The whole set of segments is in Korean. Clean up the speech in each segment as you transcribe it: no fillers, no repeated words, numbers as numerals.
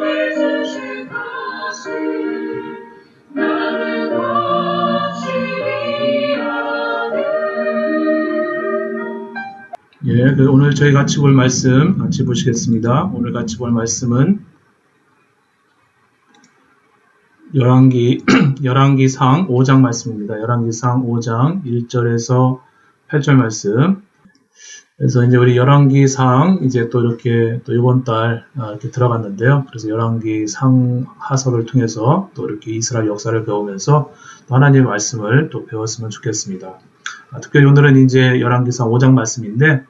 구원해주실 것을 나는 확실히 아네. 예, 오늘 저희 같이 볼 말씀 같이 보시겠습니다. 오늘 같이 볼 말씀은 열왕기상 5장 말씀입니다. 열왕기상 5장 1절에서 8절 말씀. 그래서 이제 우리 열왕기상 이제 또 이렇게 또 이번 달 이렇게 들어갔는데요. 그래서 열왕기상 하서를 통해서 또 이렇게 이스라엘 역사를 배우면서 또 하나님의 말씀을 또 배웠으면 좋겠습니다. 특별히 오늘은 이제 열왕기상 5장 말씀인데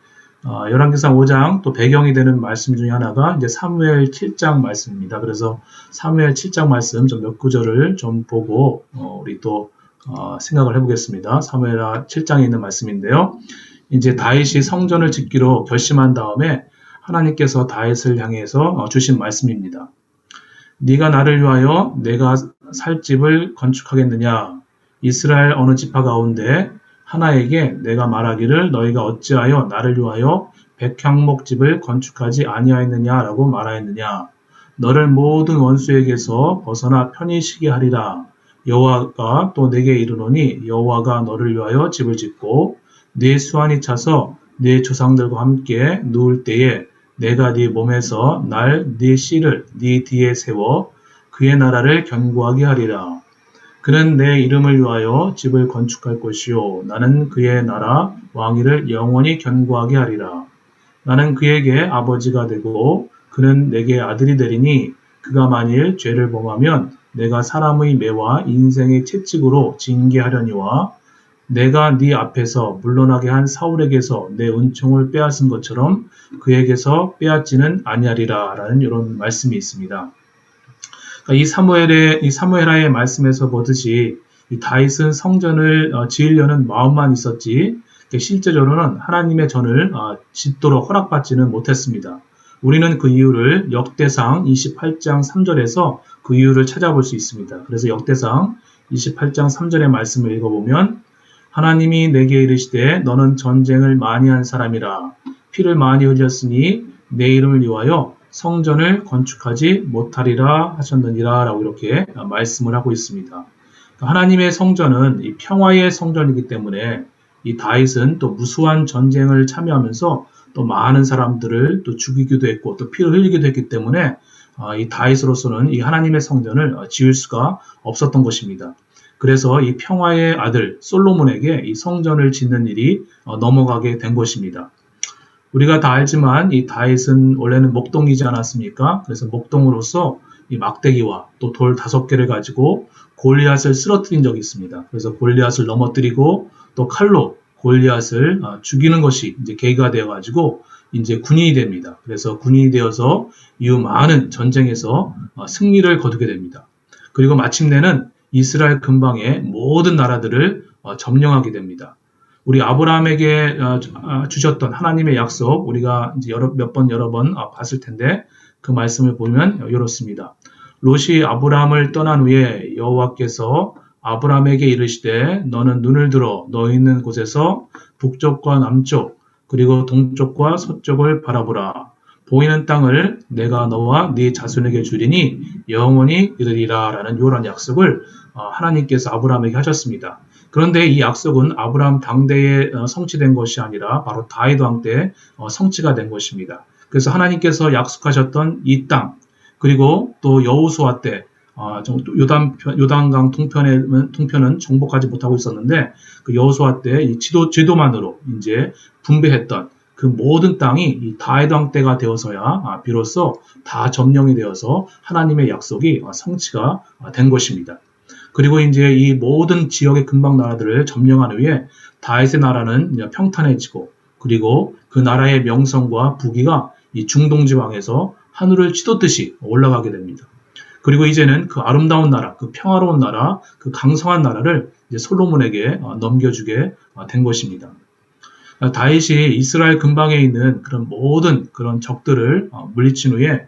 열왕기상 5장 또 배경이 되는 말씀 중에 하나가 이제 사무엘 7장 말씀입니다. 그래서 사무엘 7장 말씀 좀 몇 구절을 좀 보고 우리 또 생각을 해보겠습니다. 사무엘 7장에 있는 말씀인데요. 이제 다윗이 성전을 짓기로 결심한 다음에 하나님께서 다윗을 향해서 주신 말씀입니다. 네가 나를 위하여 내가 살 집을 건축하겠느냐? 이스라엘 어느 지파 가운데 하나에게 내가 말하기를 너희가 어찌하여 나를 위하여 백향목집을 건축하지 아니하였느냐라고 말하였느냐. 너를 모든 원수에게서 벗어나 편히 쉬게 하리라. 여호와가 또 내게 이르노니 여호와가 너를 위하여 집을 짓고 네 수완이 차서 네 조상들과 함께 누울 때에 내가 네 몸에서 네 씨를 네 뒤에 세워 그의 나라를 견고하게 하리라. 그는 내 이름을 위하여 집을 건축할 것이요 나는 그의 나라 왕위를 영원히 견고하게 하리라. 나는 그에게 아버지가 되고 그는 내게 아들이 되리니 그가 만일 죄를 범하면 내가 사람의 매와 인생의 채찍으로 징계하려니와 내가 네 앞에서 물러나게 한 사울에게서 내 은총을 빼앗은 것처럼 그에게서 빼앗지는 아니하리라 라는 이런 말씀이 있습니다. 이 사무엘하의 말씀에서 보듯이 이 다윗은 성전을 지으려는 마음만 있었지 실제적으로는 하나님의 전을 짓도록 허락받지는 못했습니다. 우리는 그 이유를 역대상 28장 3절에서 그 이유를 찾아볼 수 있습니다. 그래서 역대상 28장 3절의 말씀을 읽어보면 하나님이 내게 이르시되 너는 전쟁을 많이 한 사람이라 피를 많이 흘렸으니 내 이름을 위하여 성전을 건축하지 못하리라 하셨느니라 라고 이렇게 말씀을 하고 있습니다. 하나님의 성전은 이 평화의 성전이기 때문에 이 다윗은 또 무수한 전쟁을 참여하면서 또 많은 사람들을 또 죽이기도 했고 또 피를 흘리기도 했기 때문에 이 다윗으로서는 이 하나님의 성전을 지을 수가 없었던 것입니다. 그래서 이 평화의 아들 솔로몬에게 이 성전을 짓는 일이 넘어가게 된 것입니다. 우리가 다 알지만 이 다윗은 원래는 목동이지 않았습니까? 그래서 목동으로서 이 막대기와 또 돌 5개를 가지고 골리앗을 쓰러뜨린 적이 있습니다. 그래서 골리앗을 넘어뜨리고 또 칼로 골리앗을 죽이는 것이 이제 계기가 되어가지고 이제 군인이 됩니다. 그래서 군인이 되어서 이후 많은 전쟁에서 승리를 거두게 됩니다. 그리고 마침내는 이스라엘 근방의 모든 나라들을 점령하게 됩니다. 우리 아브라함에게 주셨던 하나님의 약속 우리가 이제 여러 번 봤을 텐데 그 말씀을 보면 이렇습니다. 롯이 아브라함을 떠난 후에 여호와께서 아브라함에게 이르시되 너는 눈을 들어 너 있는 곳에서 북쪽과 남쪽 그리고 동쪽과 서쪽을 바라보라. 보이는 땅을 내가 너와 네 자손에게 주리니 영원히 이르리라 라는 이런 약속을 하나님께서 아브라함에게 하셨습니다. 그런데 이 약속은 아브라함 당대에 성취된 것이 아니라 바로 다윗 왕 때 성취가 된 것입니다. 그래서 하나님께서 약속하셨던 이 땅 그리고 또 여호수아 때 요단강 동편은 정복하지 못하고 있었는데 그 여호수아 때 이 지도만으로 이제 분배했던 그 모든 땅이 이 다윗 왕 때가 되어서야 비로소 다 점령이 되어서 하나님의 약속이 성취가 된 것입니다. 그리고 이제 이 모든 지역의 근방 나라들을 점령한 후에 다윗의 나라는 평탄해지고 그리고 그 나라의 명성과 부귀가 이 중동 지방에서 하늘을 치솟듯이 올라가게 됩니다. 그리고 이제는 그 아름다운 나라, 그 평화로운 나라, 그 강성한 나라를 이제 솔로몬에게 넘겨주게 된 것입니다. 다윗이 이스라엘 근방에 있는 그런 모든 그런 적들을 물리친 후에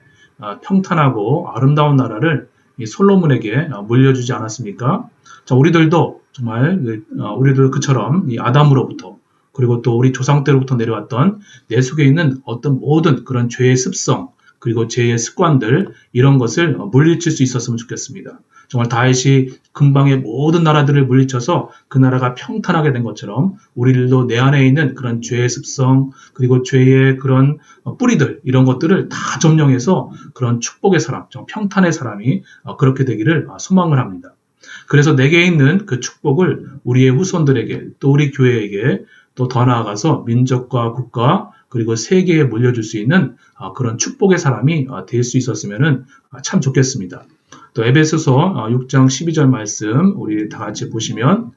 평탄하고 아름다운 나라를 이 솔로몬에게 물려주지 않았습니까? 자, 우리들도 정말 우리들 그처럼 이 아담으로부터 그리고 또 우리 조상 때로부터 내려왔던 내 속에 있는 어떤 모든 그런 죄의 습성, 그리고 죄의 습관들, 이런 것을 물리칠 수 있었으면 좋겠습니다. 정말 다윗이 근방의 모든 나라들을 물리쳐서 그 나라가 평탄하게 된 것처럼 우리들도 내 안에 있는 그런 죄의 습성, 그리고 죄의 그런 뿌리들, 이런 것들을 다 점령해서 그런 축복의 사람, 정말 평탄의 사람이 그렇게 되기를 소망을 합니다. 그래서 내게 있는 그 축복을 우리의 후손들에게, 또 우리 교회에게, 또 더 나아가서 민족과 국가, 그리고 세계에 물려줄 수 있는 그런 축복의 사람이 될 수 있었으면 참 좋겠습니다. 또 에베소서 6장 12절 말씀 우리 다 같이 보시면,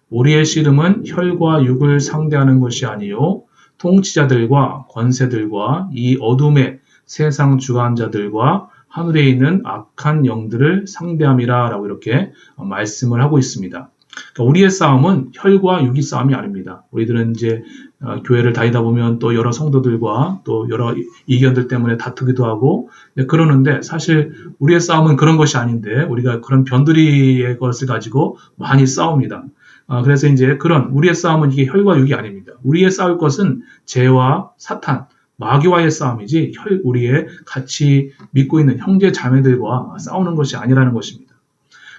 우리의 씨름은 혈과 육을 상대하는 것이 아니요 통치자들과 권세들과 이 어둠의 세상 주관자들과 하늘에 있는 악한 영들을 상대함이라 라고 이렇게 말씀을 하고 있습니다. 그러니까 우리의 싸움은 혈과 육의 싸움이 아닙니다. 우리들은 이제 교회를 다니다 보면 또 여러 성도들과 또 여러 이견들 때문에 다투기도 하고 그러는데, 사실 우리의 싸움은 그런 것이 아닌데 우리가 그런 변두리의 것을 가지고 많이 싸웁니다. 그래서 이제 그런 우리의 싸움은 이게 혈과 육이 아닙니다. 우리의 싸울 것은 죄와 사탄, 마귀와의 싸움이지 우리의 같이 믿고 있는 형제 자매들과 싸우는 것이 아니라는 것입니다.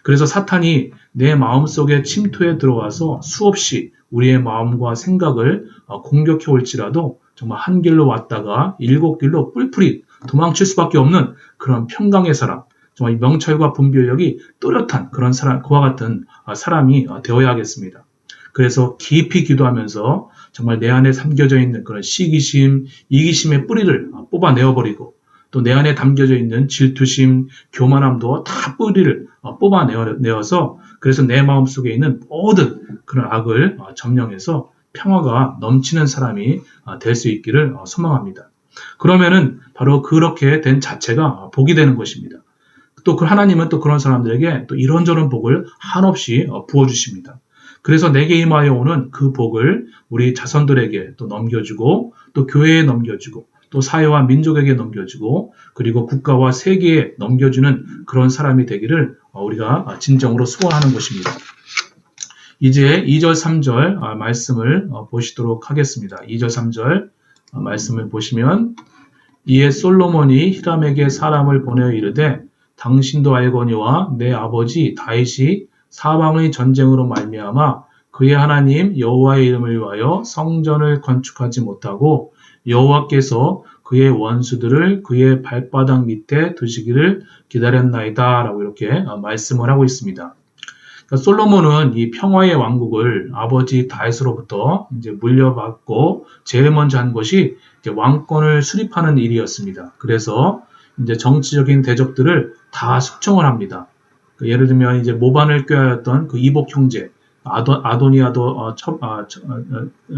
그래서 사탄이 내 마음속에 침투해 들어와서 수없이 우리의 마음과 생각을 공격해 올지라도 정말 한 길로 왔다가 일곱 길로 뿔뿔이 도망칠 수밖에 없는 그런 평강의 사람, 정말 명철과 분별력이 또렷한 그런 사람, 그와 같은 사람이 되어야 하겠습니다. 그래서 깊이 기도하면서 정말 내 안에 담겨져 있는 그런 시기심, 이기심의 뿌리를 뽑아내어버리고, 또 내 안에 담겨져 있는 질투심, 교만함도 다 뿌리를 뽑아내어서, 그래서 내 마음속에 있는 모든 그런 악을 점령해서 평화가 넘치는 사람이 될 수 있기를 소망합니다. 그러면은 바로 그렇게 된 자체가 복이 되는 것입니다. 또 그 하나님은 또 그런 사람들에게 또 이런저런 복을 한없이 부어주십니다. 그래서 내게 임하여 오는 그 복을 우리 자손들에게 또 넘겨주고, 또 교회에 넘겨주고, 또 사회와 민족에게 넘겨주고, 그리고 국가와 세계에 넘겨주는 그런 사람이 되기를 우리가 진정으로 소원하는 것입니다. 이제 2절, 3절 말씀을 보시도록 하겠습니다. 2절, 3절 말씀을 보시면, 이에 솔로몬이 히람에게 사람을 보내어 이르되 당신도 알거니와 내 아버지 다윗이 사방의 전쟁으로 말미암아 그의 하나님 여호와의 이름을 위하여 성전을 건축하지 못하고 여호와께서 그의 원수들을 그의 발바닥 밑에 두시기를 기다렸나이다 라고 이렇게 말씀을 하고 있습니다. 그러니까 솔로몬은 이 평화의 왕국을 아버지 다윗으로부터 이제 물려받고 제일 먼저 한 것이 이제 왕권을 수립하는 일이었습니다. 그래서 이제 정치적인 대적들을 다 숙청을 합니다. 예를 들면 이제 모반을 꾀하였던 그 이복 형제 아도니아도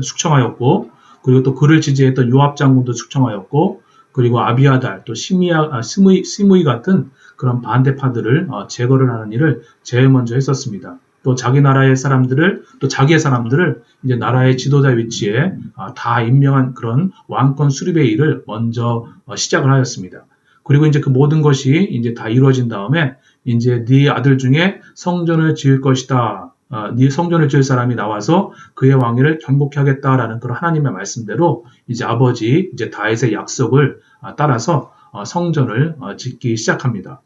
숙청하였고, 그리고 또 그를 지지했던 요압 장군도 숙청하였고, 그리고 아비아달 또 시므이 같은 그런 반대파들을 제거를 하는 일을 제일 먼저 했었습니다. 또 자기 나라의 사람들을, 또 자기의 사람들을 이제 나라의 지도자 위치에 다 임명한 그런 왕권 수립의 일을 먼저 시작을 하였습니다. 그리고 이제 그 모든 것이 이제 다 이루어진 다음에 이제 네 아들 중에 성전을 지을 것이다. 네 성전을 지을 사람이 나와서 그의 왕위를 경복케 하겠다라는 그런 하나님의 말씀대로 이제 아버지 이제 다윗의 약속을 따라서 성전을 짓기 시작합니다.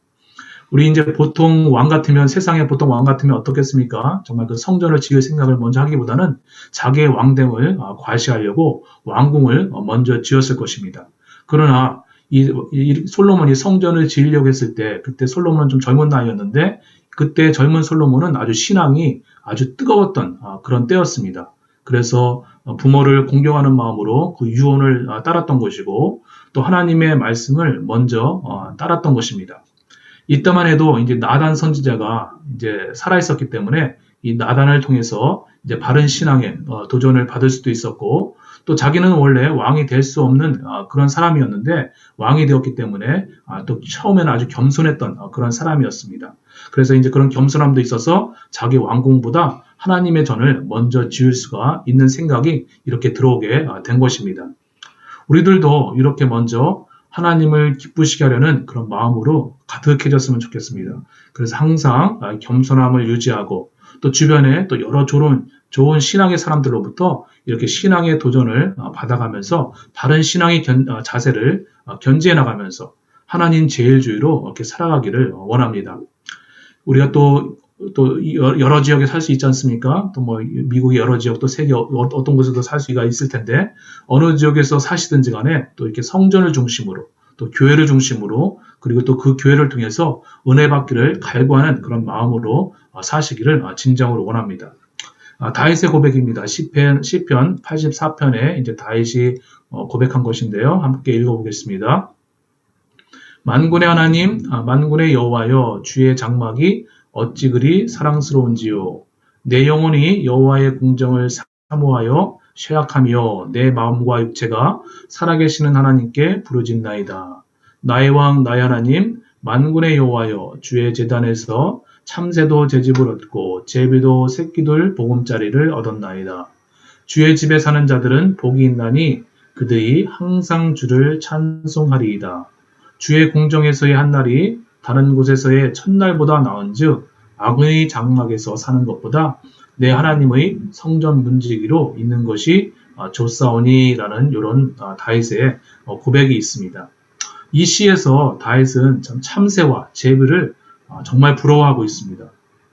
우리 이제 보통 왕 같으면, 세상에 보통 왕 같으면 어떻겠습니까? 정말 그 성전을 지을 생각을 먼저 하기보다는 자기의 왕됨을 과시하려고 왕궁을 먼저 지었을 것입니다. 그러나 이 솔로몬이 성전을 지으려고 했을 때, 그때 솔로몬은 좀 젊은 나이였는데, 그때 젊은 솔로몬은 아주 신앙이 아주 뜨거웠던 그런 때였습니다. 그래서 부모를 공경하는 마음으로 그 유언을 따랐던 것이고, 또 하나님의 말씀을 먼저 따랐던 것입니다. 이때만 해도 이제 나단 선지자가 이제 살아 있었기 때문에 이 나단을 통해서 이제 바른 신앙에 도전을 받을 수도 있었고, 또 자기는 원래 왕이 될 수 없는 그런 사람이었는데 왕이 되었기 때문에 또 처음에는 아주 겸손했던 그런 사람이었습니다. 그래서 이제 그런 겸손함도 있어서 자기 왕궁보다 하나님의 전을 먼저 지을 수가 있는 생각이 이렇게 들어오게 된 것입니다. 우리들도 이렇게 먼저 하나님을 기쁘시게 하려는 그런 마음으로 가득해졌으면 좋겠습니다. 그래서 항상 겸손함을 유지하고, 또 주변에 또 여러 좋은 좋은 신앙의 사람들로부터 이렇게 신앙의 도전을 받아가면서 바른 신앙의 자세를 견지해 나가면서 하나님 제일주의로 이렇게 살아가기를 원합니다. 우리가 또 여러 지역에 살 수 있지 않습니까? 또 뭐 미국의 여러 지역, 또 세계 어떤 곳에도 살 수가 있을 텐데 어느 지역에서 사시든지 간에 또 이렇게 성전을 중심으로 또 교회를 중심으로 그리고 또 그 교회를 통해서 은혜 받기를 갈구하는 그런 마음으로 사시기를 진정으로 원합니다. 다윗의 고백입니다. 시편 84편에 이제 다윗이 고백한 것인데요. 함께 읽어보겠습니다. 만군의 하나님, 만군의 여호와여, 주의 장막이 어찌 그리 사랑스러운지요. 내 영혼이 여호와의 궁정을 사모하여 쇠약하며 내 마음과 육체가 살아계시는 하나님께 부르짖나이다. 나의 왕 나의 하나님, 만군의 여호와여, 주의 제단에서 참새도 제 집을 얻고 제비도 새끼들 보금자리를 얻었나이다. 주의 집에 사는 자들은 복이 있나니 그들이 항상 주를 찬송하리이다. 주의 궁정에서의 한 날이 다른 곳에서의 첫날보다 나은즉 악의 장막에서 사는 것보다 내 하나님의 성전 문지기로 있는 것이 좋사오니라는 이런 다윗의 고백이 있습니다. 이 시에서 다윗은 참새와 제비를 정말 부러워하고 있습니다.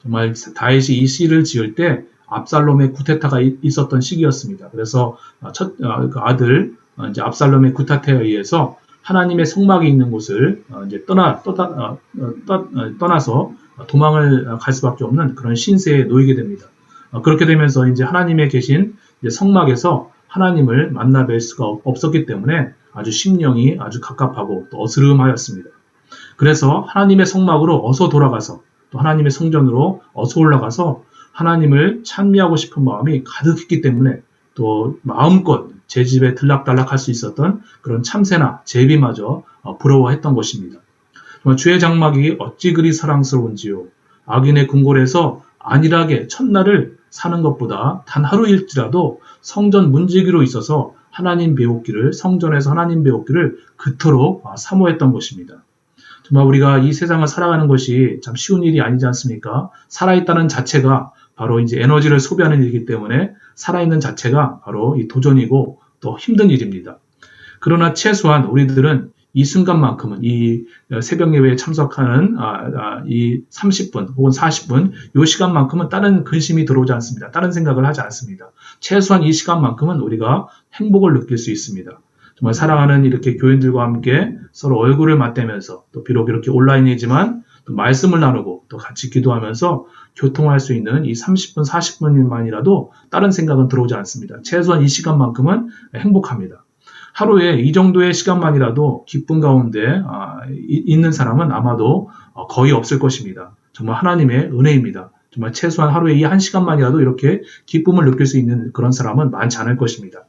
정말 다윗이 이 시를 지을 때 압살롬의 쿠데타가 있었던 시기였습니다. 그래서 그 아들 이제 압살롬의 쿠데타에 의해서 하나님의 성막이 있는 곳을 이제 떠나서 도망을 갈 수밖에 없는 그런 신세에 놓이게 됩니다. 그렇게 되면서 이제 하나님의 계신 이제 성막에서 하나님을 만나 뵐 수가 없었기 때문에 아주 심령이 아주 갑갑하고 또 어스름하였습니다. 그래서 하나님의 성막으로 어서 돌아가서 또 하나님의 성전으로 어서 올라가서 하나님을 찬미하고 싶은 마음이 가득했기 때문에 또 마음껏 제 집에 들락달락할 수 있었던 그런 참새나 제비마저 부러워했던 것입니다. 주의 장막이 어찌 그리 사랑스러운지요. 악인의 궁궐에서 안일하게 첫날을 사는 것보다 단 하루일지라도 성전 문지기로 있어서 하나님 배웠기를 성전에서 하나님 배웠기를 그토록 사모했던 것입니다. 정말 우리가 이 세상을 살아가는 것이 참 쉬운 일이 아니지 않습니까? 살아있다는 자체가 바로 이제 에너지를 소비하는 일이기 때문에 살아있는 자체가 바로 이 도전이고 또 힘든 일입니다. 그러나 최소한 우리들은 이 순간만큼은 이 새벽 예배에 참석하는 이 30분 혹은 40분 이 시간만큼은 다른 근심이 들어오지 않습니다. 다른 생각을 하지 않습니다. 최소한 이 시간만큼은 우리가 행복을 느낄 수 있습니다. 정말 사랑하는 이렇게 교인들과 함께 서로 얼굴을 맞대면서 또 비록 이렇게 온라인이지만 또 말씀을 나누고 또 같이 기도하면서 교통할 수 있는 이 30분, 40분만이라도 다른 생각은 들어오지 않습니다. 최소한 이 시간만큼은 행복합니다. 하루에 이 정도의 시간만이라도 기쁨 가운데 있는 사람은 아마도 거의 없을 것입니다. 정말 하나님의 은혜입니다. 정말 최소한 하루에 이 한 시간만이라도 이렇게 기쁨을 느낄 수 있는 그런 사람은 많지 않을 것입니다.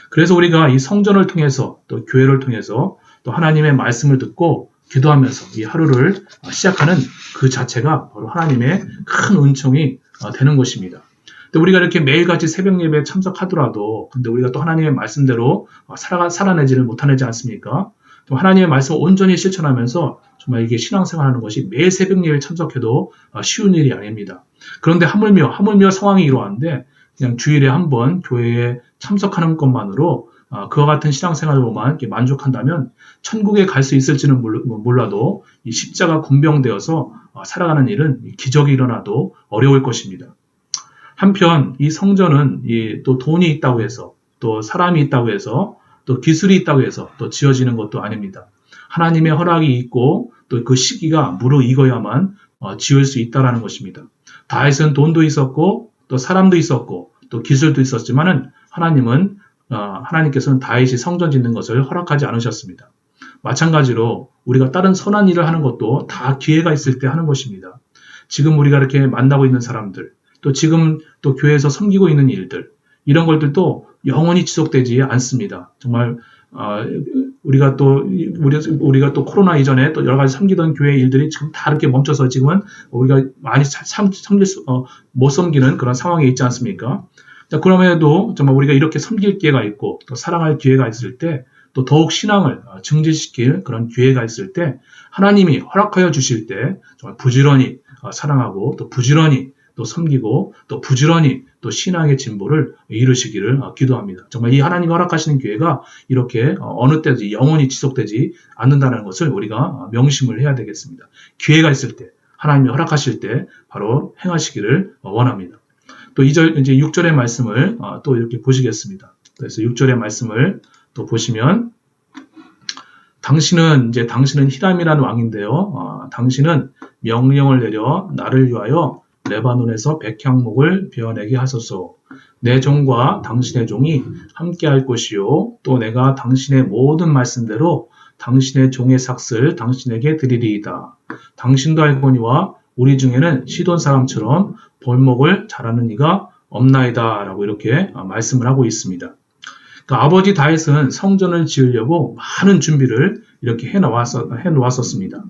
그래서 우리가 이 성전을 통해서 또 교회를 통해서 또 하나님의 말씀을 듣고 기도하면서 이 하루를 시작하는 그 자체가 바로 하나님의 큰 은총이 되는 것입니다. 근데 우리가 이렇게 매일같이 새벽 예배에 참석하더라도 근데 우리가 또 하나님의 말씀대로 살아내지를 못하지 않습니까? 또 하나님의 말씀을 온전히 실천하면서 정말 이게 신앙생활하는 것이 매일 새벽 예배에 참석해도 쉬운 일이 아닙니다. 그런데 하물며 상황이 이러한데 그냥 주일에 한 번 교회에 참석하는 것만으로 그와 같은 신앙생활로만 만족한다면 천국에 갈 수 있을지는 몰라도 이 십자가 군병되어서 살아가는 일은 기적이 일어나도 어려울 것입니다. 한편 이 성전은 또 돈이 있다고 해서 또 사람이 있다고 해서 또 기술이 있다고 해서 또 지어지는 것도 아닙니다. 하나님의 허락이 있고 또 그 시기가 무르익어야만 지을 수 있다라는 것입니다. 다윗은 돈도 있었고 또 사람도 있었고 또 기술도 있었지만은 하나님께서는 다윗이 성전 짓는 것을 허락하지 않으셨습니다. 마찬가지로 우리가 다른 선한 일을 하는 것도 다 기회가 있을 때 하는 것입니다. 지금 우리가 이렇게 만나고 있는 사람들, 또 지금 또 교회에서 섬기고 있는 일들, 이런 것들도 영원히 지속되지 않습니다. 정말 우리가 또 코로나 이전에 또 여러 가지 섬기던 교회 일들이 지금 다 이렇게 멈춰서 지금은 우리가 많이 못 섬기는 그런 상황에 있지 않습니까? 자, 그럼에도 정말 우리가 이렇게 섬길 기회가 있고 또 사랑할 기회가 있을 때 또 더욱 신앙을 증진시킬 그런 기회가 있을 때 하나님이 허락하여 주실 때 정말 부지런히 사랑하고 또 부지런히 또 섬기고 또 부지런히 또 신앙의 진보를 이루시기를 기도합니다. 정말 이 하나님이 허락하시는 기회가 이렇게 어느 때든지 영원히 지속되지 않는다는 것을 우리가 명심을 해야 되겠습니다. 기회가 있을 때, 하나님이 허락하실 때 바로 행하시기를 원합니다. 또 이제 6절의 말씀을 또 이렇게 보시겠습니다. 그래서 6절의 말씀을 또 보시면 당신은 히람이라는 왕인데요. 당신은 명령을 내려 나를 위하여 레바논에서 백향목을 베어내게 하소서. 내 종과 당신의 종이 함께할 것이요 또 내가 당신의 모든 말씀대로 당신의 종의 삭슬 당신에게 드리리이다. 당신도 알거니와 우리 중에는 시돈 사람처럼 볼목을 잘하는 이가 없나이다 라고 이렇게 말씀을 하고 있습니다. 그러니까 아버지 다윗은 성전을 지으려고 많은 준비를 이렇게 해놓았었습니다.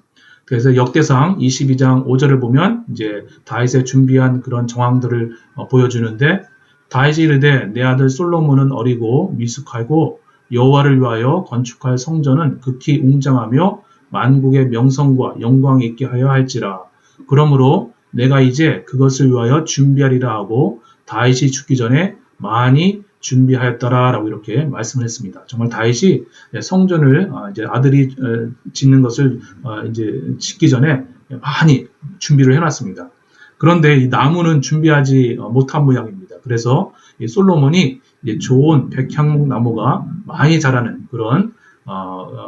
그래서 역대상 22장 5절을 보면 이제 다윗의 준비한 그런 정황들을 보여주는데 다윗이 이르되 내 아들 솔로몬은 어리고 미숙하고 여호와를 위하여 건축할 성전은 극히 웅장하며 만국의 명성과 영광이 있게 하여 할지라. 그러므로 내가 이제 그것을 위하여 준비하리라 하고 다윗이 죽기 전에 많이 준비하였더라라고 이렇게 말씀을 했습니다. 정말 다윗이 성전을 이제 아들이 짓는 것을 이제 짓기 전에 많이 준비를 해놨습니다. 그런데 이 나무는 준비하지 못한 모양입니다. 그래서 이 솔로몬이 이제 좋은 백향목 나무가 많이 자라는 그런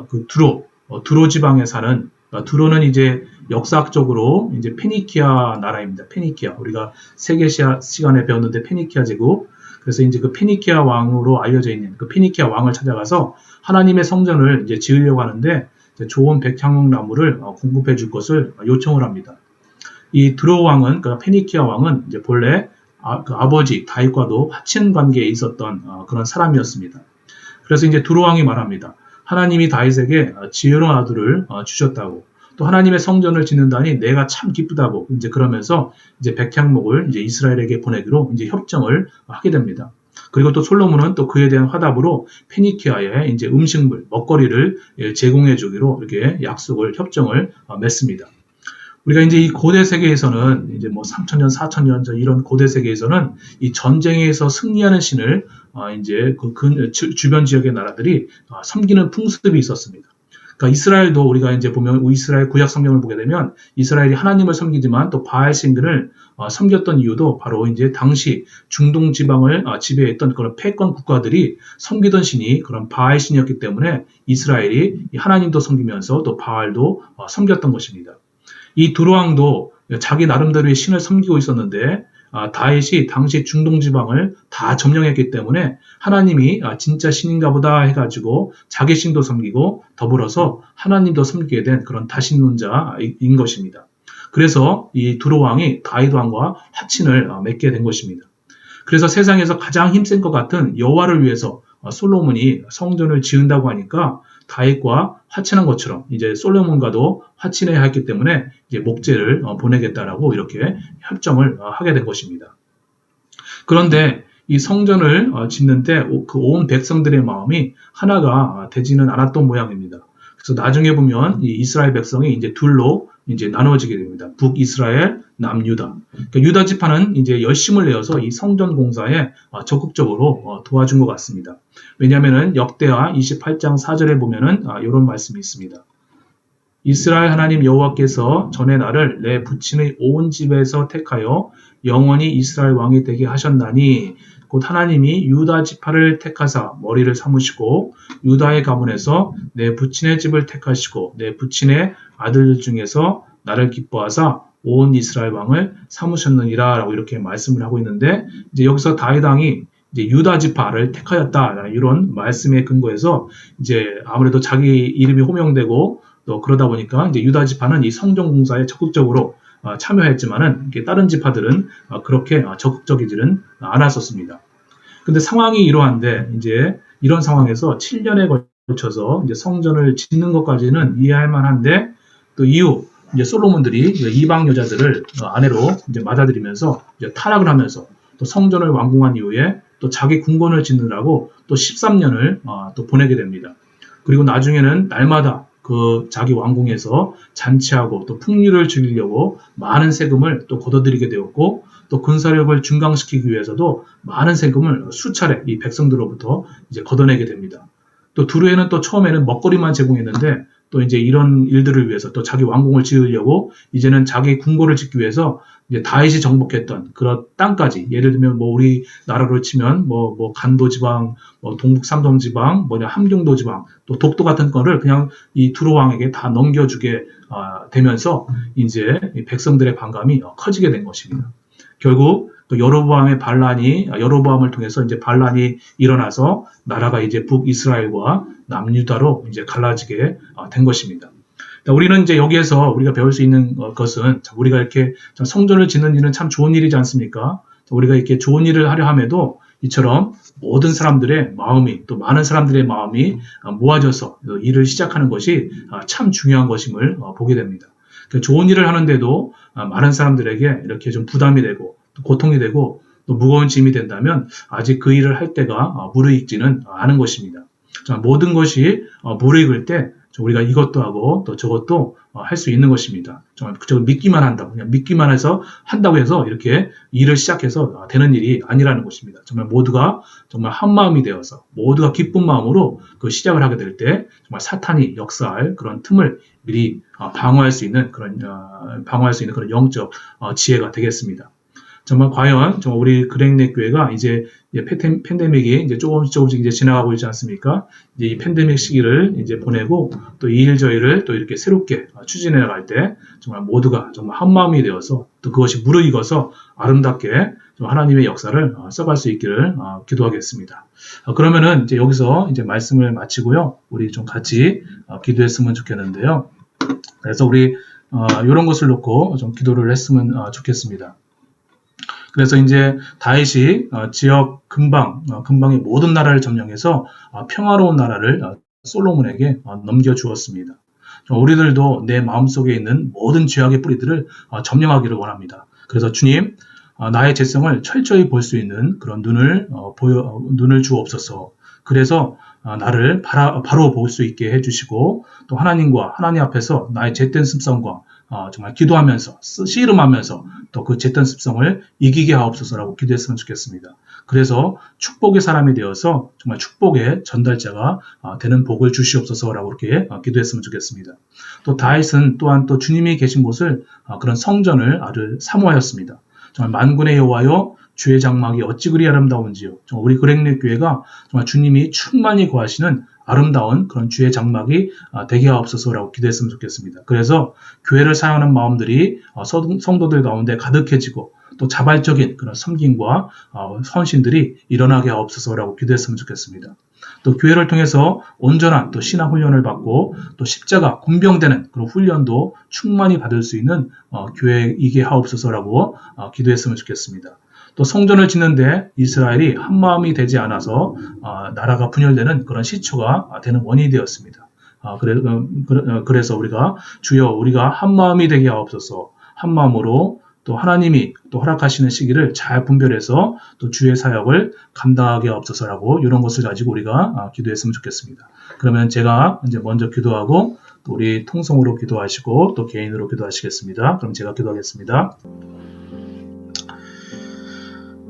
그 두로 지방에 사는 두로는 이제 역사학적으로 이제 페니키아 나라입니다. 페니키아 우리가 세계 시간에 배웠는데 페니키아 제국 그래서 이제 그 페니키아 왕으로 알려져 있는 그 페니키아 왕을 찾아가서 하나님의 성전을 이제 지으려고 하는데 좋은 백향목 나무를 공급해 줄 것을 요청을 합니다. 이 드로 왕은 그 페니키아 왕은 이제 본래 그 아버지 다윗과도 화친 관계에 있었던 그런 사람이었습니다. 그래서 이제 드로 왕이 말합니다. 하나님이 다윗에게 지혜로운 아들을 주셨다고. 또 하나님의 성전을 짓는다니 내가 참 기쁘다고 이제 그러면서 이제 백향목을 이제 이스라엘에게 보내기로 이제 협정을 하게 됩니다. 그리고 또 솔로몬은 또 그에 대한 화답으로 페니키아에 이제 음식물, 먹거리를 제공해 주기로 이렇게 협정을 맺습니다. 우리가 이제 이 고대 세계에서는 이제 뭐 3,000년, 4,000년 전 이런 고대 세계에서는 이 전쟁에서 승리하는 신을 이제 주변 지역의 나라들이 섬기는 풍습이 있었습니다. 그러니까 이스라엘도 우리가 이제 보면 이스라엘 구약 성경을 보게 되면 이스라엘이 하나님을 섬기지만 또 바알 신들을 섬겼던 이유도 바로 이제 당시 중동 지방을 지배했던 그런 패권 국가들이 섬기던 신이 그런 바알 신이었기 때문에 이스라엘이 하나님도 섬기면서 또 바알도 섬겼던 것입니다. 이 두로 왕도 자기 나름대로의 신을 섬기고 있었는데 다윗이 당시 중동 지방을 다 점령했기 때문에 하나님이 진짜 신인가 보다 해가지고 자기 신도 섬기고 더불어서 하나님도 섬기게 된 그런 다신론자인 것입니다. 그래서 이 두로 왕이 다윗 왕과 화친을 맺게 된 것입니다. 그래서 세상에서 가장 힘센 것 같은 여호와를 위해서 솔로몬이 성전을 지은다고 하니까 다윗과 화친한 것처럼 이제 솔로몬과도 화친해야 했기 때문에 이제 목재를 보내겠다라고 이렇게 협정을 하게 된 것입니다. 그런데 이 성전을 짓는 때 그 온 백성들의 마음이 하나가 되지는 않았던 모양입니다. 그래서 나중에 보면 이 이스라엘 백성이 이제 둘로 이제 나누어지게 됩니다. 북이스라엘, 남유다. 그러니까 유다 지파는 이제 열심을 내어서 이 성전 공사에 적극적으로 도와준 것 같습니다. 왜냐하면은 역대하 28장 4절에 보면은 이런 말씀이 있습니다. 이스라엘 하나님 여호와께서 전에 나를 내 부친의 온 집에서 택하여 영원히 이스라엘 왕이 되게 하셨나니 곧 하나님이 유다 지파를 택하사 머리를 삼으시고 유다의 가문에서 내 부친의 집을 택하시고 내 부친의 아들들 중에서 나를 기뻐하사 온 이스라엘 왕을 삼으셨느니라 라고 이렇게 말씀을 하고 있는데 이제 여기서 다윗 왕이 이제 유다 지파를 택하였다 이런 말씀에 근거해서 이제 아무래도 자기 이름이 호명되고 또 그러다 보니까 이제 유다 지파는 이 성전 공사에 적극적으로 참여했지만은 다른 지파들은 그렇게 적극적이지는 않았었습니다. 근데 상황이 이러한데 이제 이런 상황에서 7년에 걸쳐서 이제 성전을 짓는 것까지는 이해할 만한데 또 이후 이제 솔로몬들이 이방 여자들을 아내로 이제 맞아들이면서 이제 타락을 하면서 또 성전을 완공한 이후에 또 자기 궁궐을 짓느라고 또 13년을 또 보내게 됩니다. 그리고 나중에는 날마다 그 자기 왕궁에서 잔치하고 또 풍류를 즐기려고 많은 세금을 또 걷어들이게 되었고 또 군사력을 증강시키기 위해서도 많은 세금을 수차례 이 백성들로부터 이제 걷어내게 됩니다. 또 두루에는 또 처음에는 먹거리만 제공했는데 또 이제 이런 일들을 위해서 또 자기 왕궁을 지으려고 이제는 자기 궁궐을 짓기 위해서 이제 다윗이 정복했던 그런 땅까지, 예를 들면 뭐 우리 나라로 치면 뭐 간도 지방, 뭐 동북 삼동 지방, 뭐냐 함경도 지방, 또 독도 같은 거를 그냥 이 두루 왕에게 다 넘겨주게 되면서 이제 이 백성들의 반감이 커지게 된 것입니다. 결국 또 여로보암을 통해서 이제 반란이 일어나서 나라가 이제 북이스라엘과 남유다로 이제 갈라지게 된 것입니다. 우리는 이제 여기에서 우리가 배울 수 있는 것은, 우리가 이렇게 성전을 짓는 일은 참 좋은 일이지 않습니까? 우리가 이렇게 좋은 일을 하려 함에도 이처럼 모든 사람들의 마음이, 또 많은 사람들의 마음이 모아져서 일을 시작하는 것이 참 중요한 것임을 보게 됩니다. 좋은 일을 하는데도 많은 사람들에게 이렇게 좀 부담이 되고 또 고통이 되고 또 무거운 짐이 된다면 아직 그 일을 할 때가 무르익지는 않은 것입니다. 모든 것이 무르익을 때 우리가 이것도 하고 또 저것도 할 수 있는 것입니다. 정말 믿기만 한다고, 그냥 믿기만 해서 한다고 해서 이렇게 일을 시작해서 되는 일이 아니라는 것입니다. 정말 모두가 정말 한 마음이 되어서 모두가 기쁜 마음으로 그 시작을 하게 될 때 정말 사탄이 역사할 그런 틈을 미리 방어할 수 있는 그런 영적 지혜가 되겠습니다. 정말 과연 정말 우리 그랭넷 교회가 이제 팬데믹이 이제 조금씩 이제 지나가고 있지 않습니까? 이제 이 팬데믹 시기를 이제 보내고 또 이 일 저일을 또 이렇게 새롭게 추진해 나갈 때 정말 모두가 정말 한 마음이 되어서 또 그것이 무르익어서 아름답게 좀 하나님의 역사를 써갈 수 있기를 기도하겠습니다. 그러면은 이제 여기서 이제 말씀을 마치고요. 우리 좀 같이 기도했으면 좋겠는데요. 그래서 우리 이런 것을 놓고 좀 기도를 했으면 좋겠습니다. 그래서 이제 다윗이 지역 근방의 모든 나라를 점령해서 평화로운 나라를 솔로몬에게 넘겨주었습니다. 우리들도 내 마음속에 있는 모든 죄악의 뿌리들을 점령하기를 원합니다. 그래서 주님, 나의 죄성을 철저히 볼 수 있는 그런 눈을 주옵소서. 그래서 나를 바로 볼 수 있게 해주시고 또 하나님과 하나님 앞에서 나의 죄된 습성과 정말 기도하면서 씨름하면서 또 그 죄된 습성을 이기게 하옵소서라고 기도했으면 좋겠습니다. 그래서 축복의 사람이 되어서 정말 축복의 전달자가 되는 복을 주시옵소서라고 이렇게 기도했으면 좋겠습니다. 또 다윗은 또한 또 주님이 계신 곳을 그런 성전을 아주 사모하였습니다. 정말 만군의 여호와여 주의 장막이 어찌 그리 아름다운지요. 우리 그랭넷 교회가 정말 주님이 충만히 거하시는 아름다운 그런 주의 장막이 되게 하옵소서라고 기도했으면 좋겠습니다. 그래서 교회를 사랑하는 마음들이 성도들 가운데 가득해지고 또 자발적인 그런 섬김과 헌신들이 일어나게 하옵소서라고 기도했으면 좋겠습니다. 또 교회를 통해서 온전한 또 신앙 훈련을 받고 또 십자가 군병되는 그런 훈련도 충만히 받을 수 있는 교회이게 하옵소서라고 기도했으면 좋겠습니다. 또 성전을 짓는데 이스라엘이 한 마음이 되지 않아서 나라가 분열되는 그런 시초가 되는 원인이 되었습니다. 그래서 우리가 주여 우리가 한 마음이 되게 하옵소서, 한 마음으로 또 하나님이 또 허락하시는 시기를 잘 분별해서 또 주의 사역을 감당하게 하옵소서라고 이런 것을 가지고 우리가 기도했으면 좋겠습니다. 그러면 제가 이제 먼저 기도하고 또 우리 통성으로 기도하시고 또 개인으로 기도하시겠습니다. 그럼 제가 기도하겠습니다.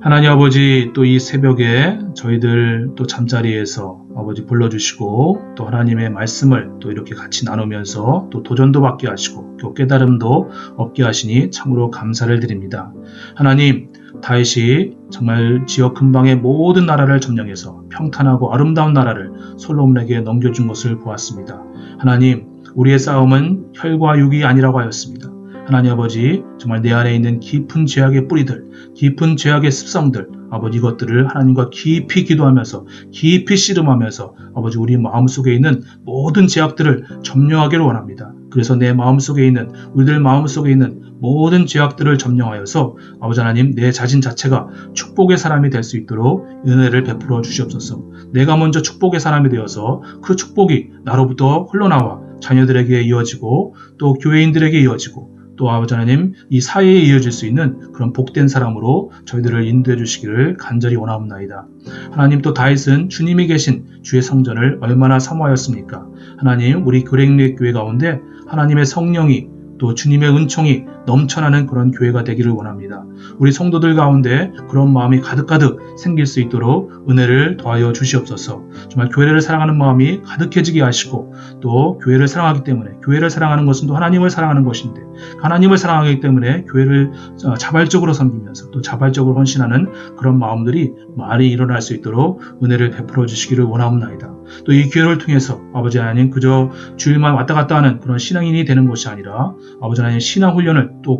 하나님 아버지, 또 이 새벽에 저희들 또 잠자리에서 아버지 불러주시고 또 하나님의 말씀을 또 이렇게 같이 나누면서 또 도전도 받게 하시고 또 깨달음도 얻게 하시니 참으로 감사를 드립니다. 하나님, 다윗이 정말 지역 근방의 모든 나라를 점령해서 평탄하고 아름다운 나라를 솔로몬에게 넘겨준 것을 보았습니다. 하나님, 우리의 싸움은 혈과 육이 아니라고 하였습니다. 하나님 아버지, 정말 내 안에 있는 깊은 죄악의 뿌리들, 깊은 죄악의 습성들, 아버지 이것들을 하나님과 깊이 기도하면서 깊이 씨름하면서 아버지 우리 마음속에 있는 모든 죄악들을 점령하기를 원합니다. 그래서 내 마음속에 있는 우리들 마음속에 있는 모든 죄악들을 점령하여서 아버지 하나님 내 자신 자체가 축복의 사람이 될 수 있도록 은혜를 베풀어 주시옵소서. 내가 먼저 축복의 사람이 되어서 그 축복이 나로부터 흘러나와 자녀들에게 이어지고 또 교회인들에게 이어지고 또 아버지 하나님 이 사회에 이어질 수 있는 그런 복된 사람으로 저희들을 인도해 주시기를 간절히 원하옵나이다. 하나님, 또 다윗은 주님이 계신 주의 성전을 얼마나 사모하였습니까? 하나님, 우리 그랭넷 교회 가운데 하나님의 성령이 또 주님의 은총이 넘쳐나는 그런 교회가 되기를 원합니다. 우리 성도들 가운데 그런 마음이 가득가득 생길 수 있도록 은혜를 더하여 주시옵소서. 정말 교회를 사랑하는 마음이 가득해지게 하시고 또 교회를 사랑하기 때문에 교회를 사랑하는 것은 또 하나님을 사랑하는 것인데 하나님을 사랑하기 때문에 교회를 자발적으로 섬기면서 또 자발적으로 헌신하는 그런 마음들이 많이 일어날 수 있도록 은혜를 베풀어 주시기를 원하옵나이다. 또 이 기회를 통해서 아버지 하나님 그저 주일만 왔다 갔다 하는 그런 신앙인이 되는 것이 아니라 아버지 하나님 신앙 훈련을 또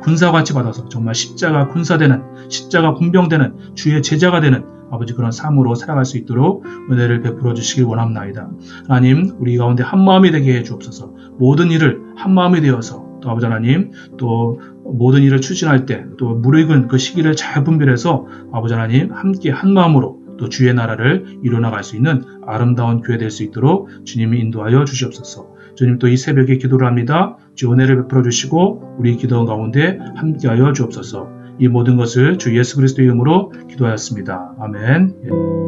군사같이 받아서 정말 십자가 군사되는 십자가 군병되는 주의 제자가 되는 아버지 그런 삶으로 살아갈 수 있도록 은혜를 베풀어 주시길 원합나이다. 하나님 우리 가운데 한마음이 되게 해 주옵소서. 모든 일을 한마음이 되어서 또 아버지 하나님 또 모든 일을 추진할 때 또 무르익은 그 시기를 잘 분별해서 아버지 하나님 함께 한마음으로 또 주의 나라를 이뤄나갈 수 있는 아름다운 교회 될 수 있도록 주님이 인도하여 주시옵소서. 주님 또 이 새벽에 기도를 합니다. 주 은혜를 베풀어 주시고 우리 기도 가운데 함께하여 주옵소서. 이 모든 것을 주 예수 그리스도의 이름으로 기도하였습니다. 아멘.